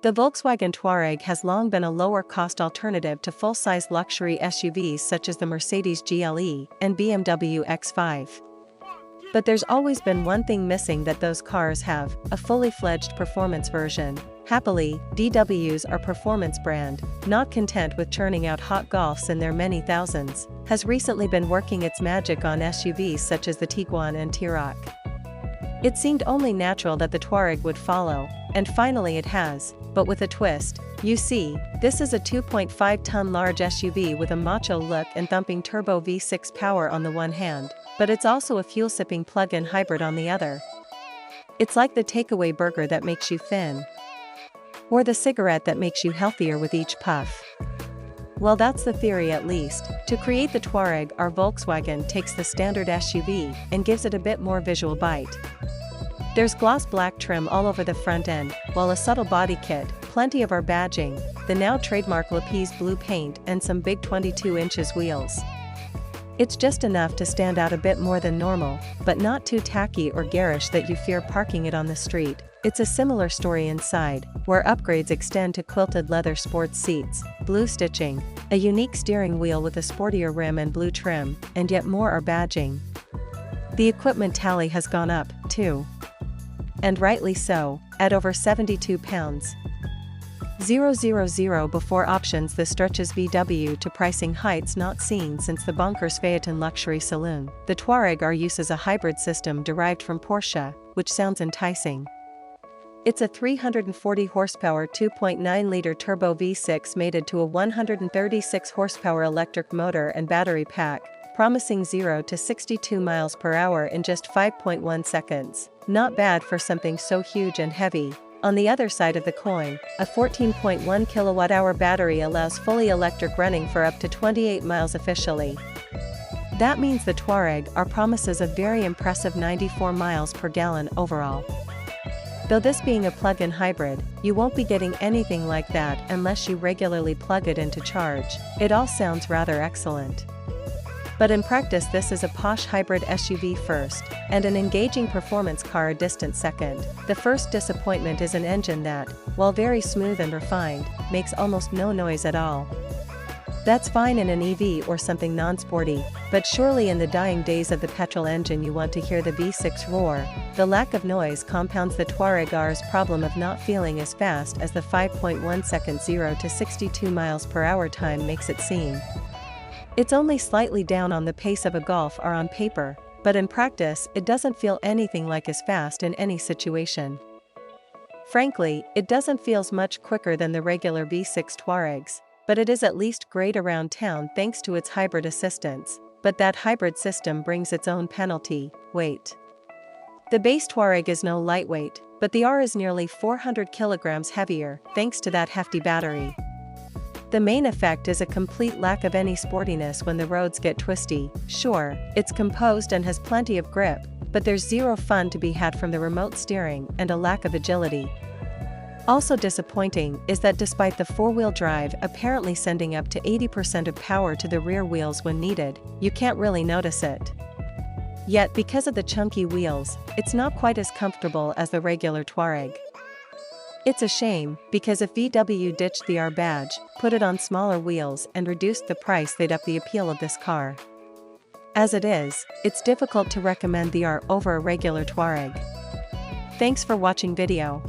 The Volkswagen Touareg has long been a lower-cost alternative to full-size luxury SUVs such as the Mercedes GLE and BMW X5. But there's always been one thing missing that those cars have: a fully fledged performance version. Happily, VW's our performance brand, not content with churning out hot Golfs in their many thousands, has recently been working its magic on SUVs such as the Tiguan and Touareg. It seemed only natural that the Touareg would follow, and finally it has, but with a twist. You see, this is a 2.5-ton large SUV with a macho look and thumping turbo V6 power on the one hand, but it's also a fuel-sipping plug-in hybrid on the other. It's like the takeaway burger that makes you thin, or the cigarette that makes you healthier with each puff. Well, that's the theory at least. To create the Touareg, our Volkswagen takes the standard SUV and gives it a bit more visual bite. There's gloss black trim all over the front end, while a subtle body kit, plenty of our badging, the now trademark Lapis blue paint and some big 22 inches wheels. It's just enough to stand out a bit more than normal, but not too tacky or garish that you fear parking it on the street. It's a similar story inside, where upgrades extend to quilted leather sports seats, blue stitching, a unique steering wheel with a sportier rim and blue trim, and yet more are badging. The equipment tally has gone up, too. And rightly so, at over 72 pounds. 000 before options. This stretches VW to pricing heights not seen since the bonkers Phaeton luxury saloon. The Touareg R uses a hybrid system derived from Porsche, which sounds enticing. It's a 340 horsepower 2.9-liter turbo V6 mated to a 136 horsepower electric motor and battery pack, promising 0 to 62 miles per hour in just 5.1 seconds. Not bad for something so huge and heavy. On the other side of the coin, a 14.1 kilowatt-hour battery allows fully electric running for up to 28 miles officially. That means the Touareg R promises a very impressive 94 miles per gallon overall. Though this being a plug-in hybrid, you won't be getting anything like that unless you regularly plug it in to charge. It all sounds rather excellent. But in practice this is a posh hybrid SUV first, and an engaging performance car a distant second. The first disappointment is an engine that, while very smooth and refined, makes almost no noise at all. That's fine in an EV or something non-sporty, but surely in the dying days of the petrol engine you want to hear the V6 roar. The lack of noise compounds the Touareg R's problem of not feeling as fast as the 5.1 second 0 to 62 miles per hour time makes it seem. It's only slightly down on the pace of a Golf R on paper, but in practice it doesn't feel anything like as fast in any situation. Frankly, it doesn't feel much quicker than the regular V6 Touaregs, but it is at least great around town thanks to its hybrid assistance. But that hybrid system brings its own penalty: weight. The base Touareg is no lightweight, but the R is nearly 400 kilograms heavier, thanks to that hefty battery. The main effect is a complete lack of any sportiness when the roads get twisty. Sure, it's composed and has plenty of grip, but there's zero fun to be had from the remote steering and a lack of agility. Also disappointing is that despite the four-wheel drive apparently sending up to 80% of power to the rear wheels when needed, you can't really notice it. Yet because of the chunky wheels, it's not quite as comfortable as the regular Touareg. It's a shame, because if VW ditched the R badge, put it on smaller wheels and reduced the price, they'd up the appeal of this car. As it is, it's difficult to recommend the R over a regular Touareg. Thanks for watching video.